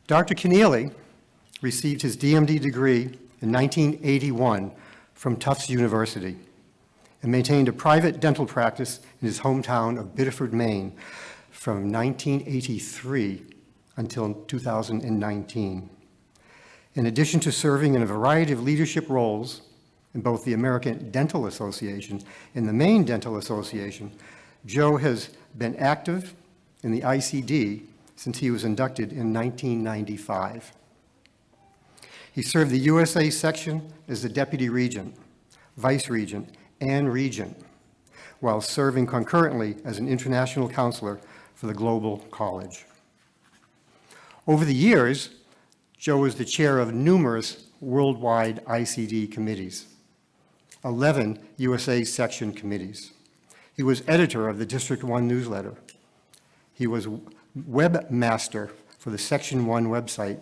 Dr. Kenneally received his DMD degree in 1981 from Tufts University and maintained a private dental practice in his hometown of Biddeford, Maine from 1983 until 2019. In addition to serving in a variety of leadership roles in both the American Dental Association and the Maine Dental Association, Joe has been active in the ICD since he was inducted in 1995. He served the USA section as the Deputy Regent, Vice Regent, and Regent, while serving concurrently as an international counselor for the Global College. Over the years, Joe was the chair of numerous worldwide ICD committees, 11 USA section committees. He was editor of the District 1 newsletter. He was webmaster for the Section 1 website.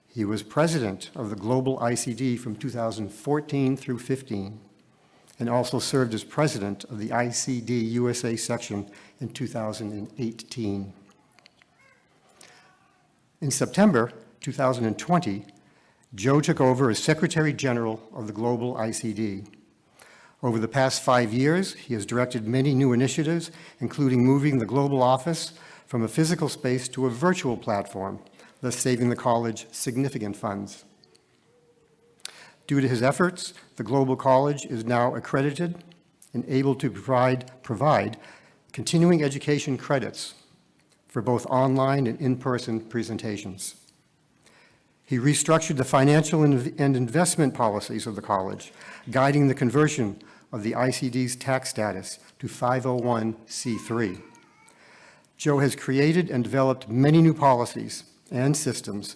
He was president of the Global ICD from 2014 through 15, and also served as president of the ICD USA section in 2018. In September 2020, Joe took over as Secretary General of the Global ICD. Over the past 5 years, he has directed many new initiatives, including moving the global office from a physical space to a virtual platform, thus saving the college significant funds. Due to his efforts, the Global College is now accredited and able to provide continuing education credits for both online and in-person presentations. He restructured the financial and investment policies of the college, guiding the conversion of the ICD's tax status to 501c3. Joe has created and developed many new policies and systems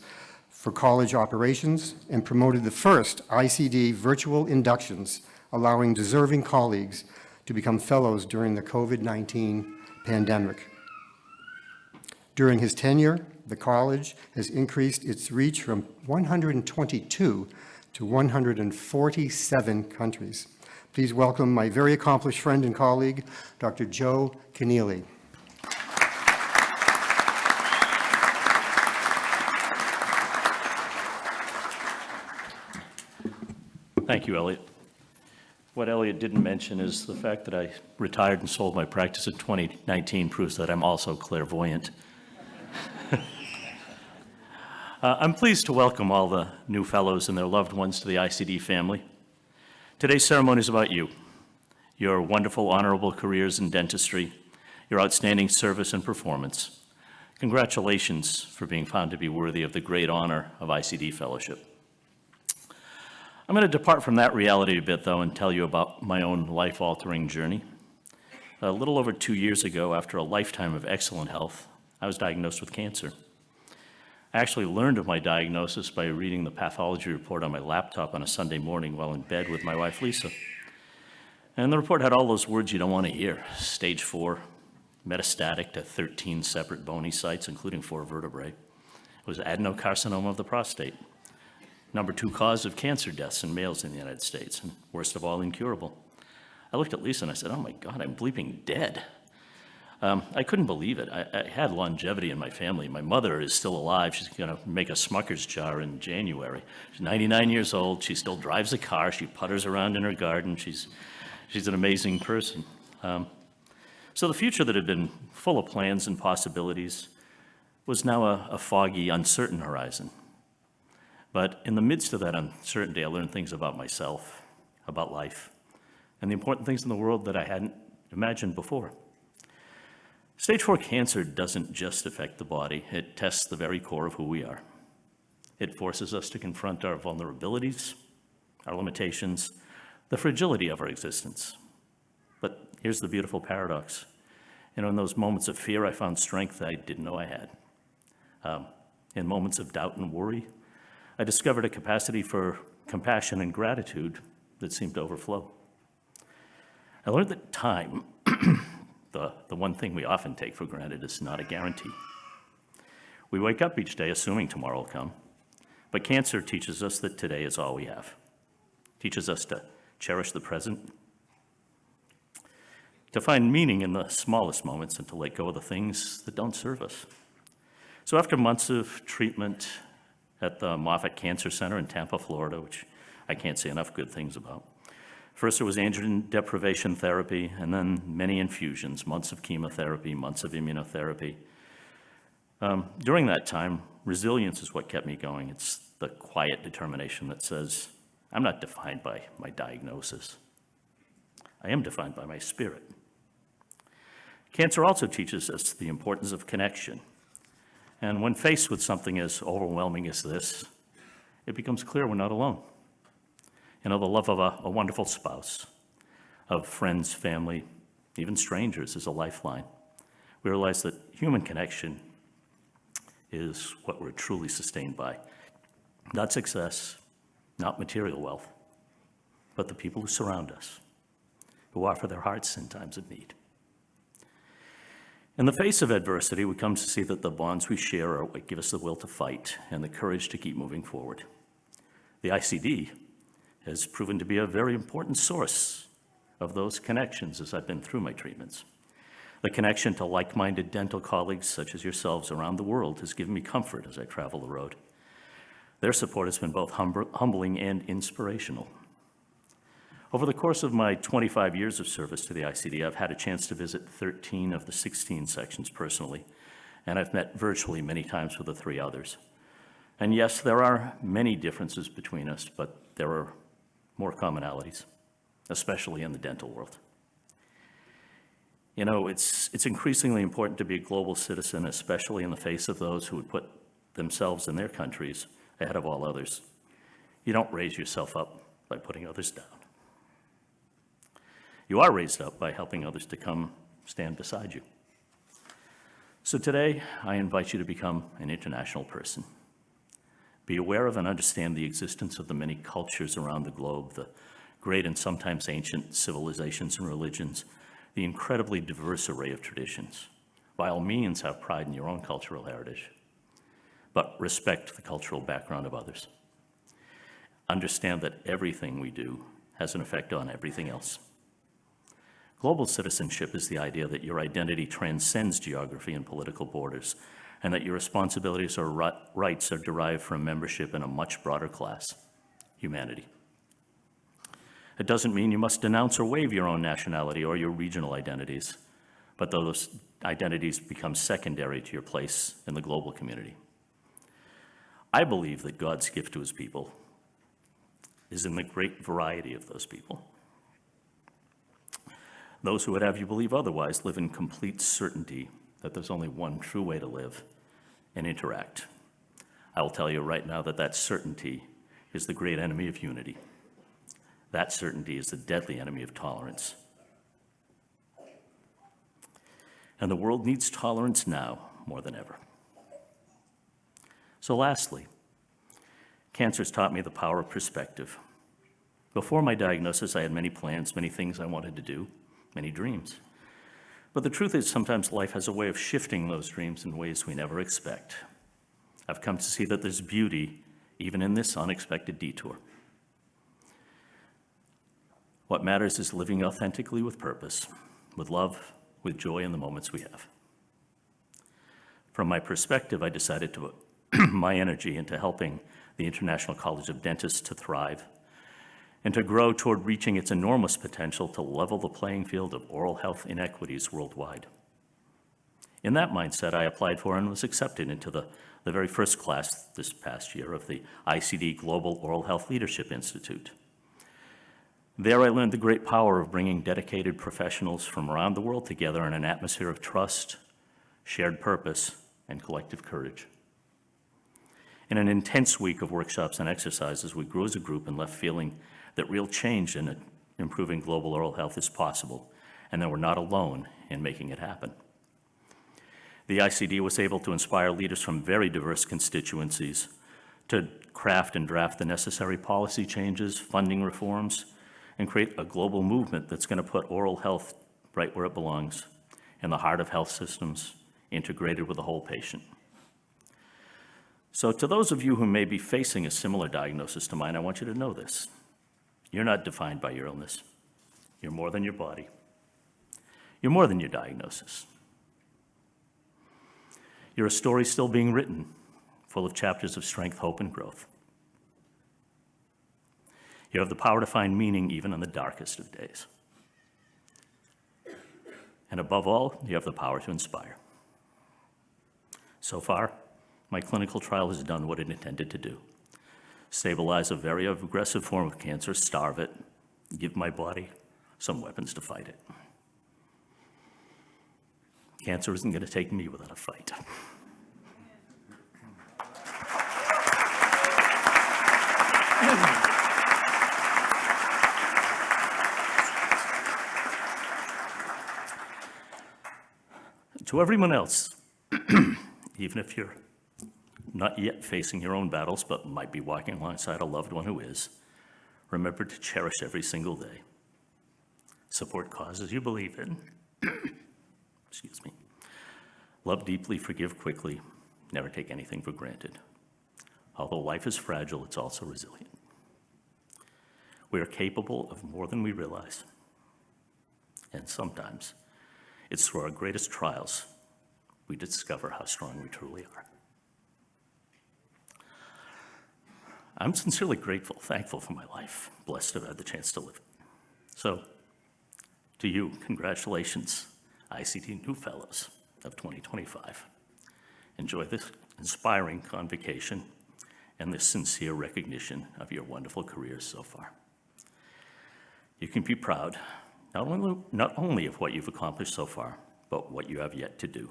for college operations and promoted the first ICD virtual inductions, allowing deserving colleagues to become fellows during the COVID-19 pandemic. During his tenure, the college has increased its reach from 122 to 147 countries. Please welcome my very accomplished friend and colleague, Dr. Joe Kenneally. Thank you, Elliot. What Elliot didn't mention is the fact that I retired and sold my practice in 2019 proves that I'm also clairvoyant. I'm pleased to welcome all the new fellows and their loved ones to the ICD family. Today's ceremony is about you, your wonderful, honorable careers in dentistry, your outstanding service and performance. Congratulations for being found to be worthy of the great honor of ICD fellowship. I'm going to depart from that reality a bit, though, and tell you about my own life-altering journey. A little over 2 years ago, after a lifetime of excellent health, I was diagnosed with cancer. I actually learned of my diagnosis by reading the pathology report on my laptop on a Sunday morning while in bed with my wife, Lisa. And the report had all those words you don't want to hear. Stage 4, metastatic to 13 separate bony sites, including 4 vertebrae. It was adenocarcinoma of the prostate. Number 2 cause of cancer deaths in males in the United States, and worst of all, incurable. I looked at Lisa and I said, oh my God, I'm bleeping dead. I couldn't believe it. I had longevity in my family. My mother is still alive. She's going to make a Smucker's jar in January. She's 99 years old. She still drives a car. She putters around in her garden. She's an amazing person. So the future that had been full of plans and possibilities was now a foggy, uncertain horizon. But in the midst of that uncertainty, I learned things about myself, about life, and the important things in the world that I hadn't imagined before. Stage 4 cancer doesn't just affect the body, it tests the very core of who we are. It forces us to confront our vulnerabilities, our limitations, the fragility of our existence. But here's the beautiful paradox. In those moments of fear, I found strength I didn't know I had. In moments of doubt and worry, I discovered a capacity for compassion and gratitude that seemed to overflow. I learned that time, the one thing we often take for granted, is not a guarantee. We wake up each day assuming tomorrow will come, but cancer teaches us that today is all we have. It teaches us to cherish the present, to find meaning in the smallest moments, and to let go of the things that don't serve us. So after months of treatment at the Moffitt Cancer Center in Tampa, Florida, which I can't say enough good things about, first there was androgen deprivation therapy, and then many infusions, months of chemotherapy, months of immunotherapy. During that time, resilience is what kept me going. It's the quiet determination that says, I'm not defined by my diagnosis. I am defined by my spirit. Cancer also teaches us the importance of connection. And when faced with something as overwhelming as this, it becomes clear we're not alone. You know, the love of a wonderful spouse, of friends, family, even strangers is a lifeline. We realize that human connection is what we're truly sustained by. Not success, not material wealth, but the people who surround us, who offer their hearts in times of need. In the face of adversity, we come to see that the bonds we share are what give us the will to fight and the courage to keep moving forward. The ICD has proven to be a very important source of those connections as I've been through my treatments. The connection to like-minded dental colleagues such as yourselves around the world has given me comfort as I travel the road. Their support has been both humbling and inspirational. Over the course of my 25 years of service to the ICD, I've had a chance to visit 13 of the 16 sections personally, and I've met virtually many times with the 3 others. And yes, there are many differences between us, but there are more commonalities, especially in the dental world. You know, it's increasingly important to be a global citizen, especially in the face of those who would put themselves and their countries ahead of all others. You don't raise yourself up by putting others down. You are raised up by helping others to come stand beside you. So today, I invite you to become an international person. Be aware of and understand the existence of the many cultures around the globe, the great and sometimes ancient civilizations and religions, the incredibly diverse array of traditions. By all means, have pride in your own cultural heritage, but respect the cultural background of others. Understand that everything we do has an effect on everything else. Global citizenship is the idea that your identity transcends geography and political borders, and that your responsibilities or rights are derived from membership in a much broader class, humanity. It doesn't mean you must denounce or waive your own nationality or your regional identities, but those identities become secondary to your place in the global community. I believe that God's gift to his people is in the great variety of those people. Those who would have you believe otherwise live in complete certainty that there's only one true way to live and interact. I will tell you right now that that certainty is the great enemy of unity. That certainty is the deadly enemy of tolerance. And the world needs tolerance now more than ever. So lastly, cancer's taught me the power of perspective. Before my diagnosis, I had many plans, many things I wanted to do, many dreams. But the truth is, sometimes life has a way of shifting those dreams in ways we never expect. I've come to see that there's beauty even in this unexpected detour. What matters is living authentically with purpose, with love, with joy in the moments we have. From my perspective, I decided to put my energy into helping the International College of Dentists to thrive and to grow toward reaching its enormous potential to level the playing field of oral health inequities worldwide. In that mindset, I applied for and was accepted into the very first class this past year of the ICD Global Oral Health Leadership Institute. There I learned the great power of bringing dedicated professionals from around the world together in an atmosphere of trust, shared purpose, and collective courage. In an intense week of workshops and exercises, we grew as a group and left feeling that real change in improving global oral health is possible, and that we're not alone in making it happen. The ICD was able to inspire leaders from very diverse constituencies to craft and draft the necessary policy changes, funding reforms, and create a global movement that's going to put oral health right where it belongs, in the heart of health systems, integrated with the whole patient. So to those of you who may be facing a similar diagnosis to mine, I want you to know this. You're not defined by your illness. You're more than your body. You're more than your diagnosis. You're a story still being written, full of chapters of strength, hope, and growth. You have the power to find meaning even in the darkest of days. And above all, you have the power to inspire. So far, my clinical trial has done what it intended to do: stabilize a very aggressive form of cancer, starve it, give my body some weapons to fight it. Cancer isn't going to take me without a fight. To everyone else, even if you're not yet facing your own battles, but might be walking alongside a loved one who is, remember to cherish every single day. Support causes you believe in. Excuse me. Love deeply, forgive quickly, never take anything for granted. Although life is fragile, it's also resilient. We are capable of more than we realize. And sometimes, it's through our greatest trials we discover how strong we truly are. I'm sincerely grateful, thankful for my life, blessed to have had the chance to live it. So, to you, congratulations, ICD New Fellows of 2025. Enjoy this inspiring convocation and this sincere recognition of your wonderful careers so far. You can be proud not only of what you've accomplished so far, but what you have yet to do.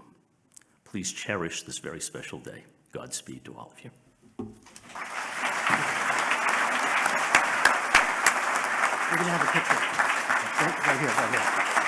Please cherish this very special day. Godspeed to all of you. We're going to have a picture. Right here, right here.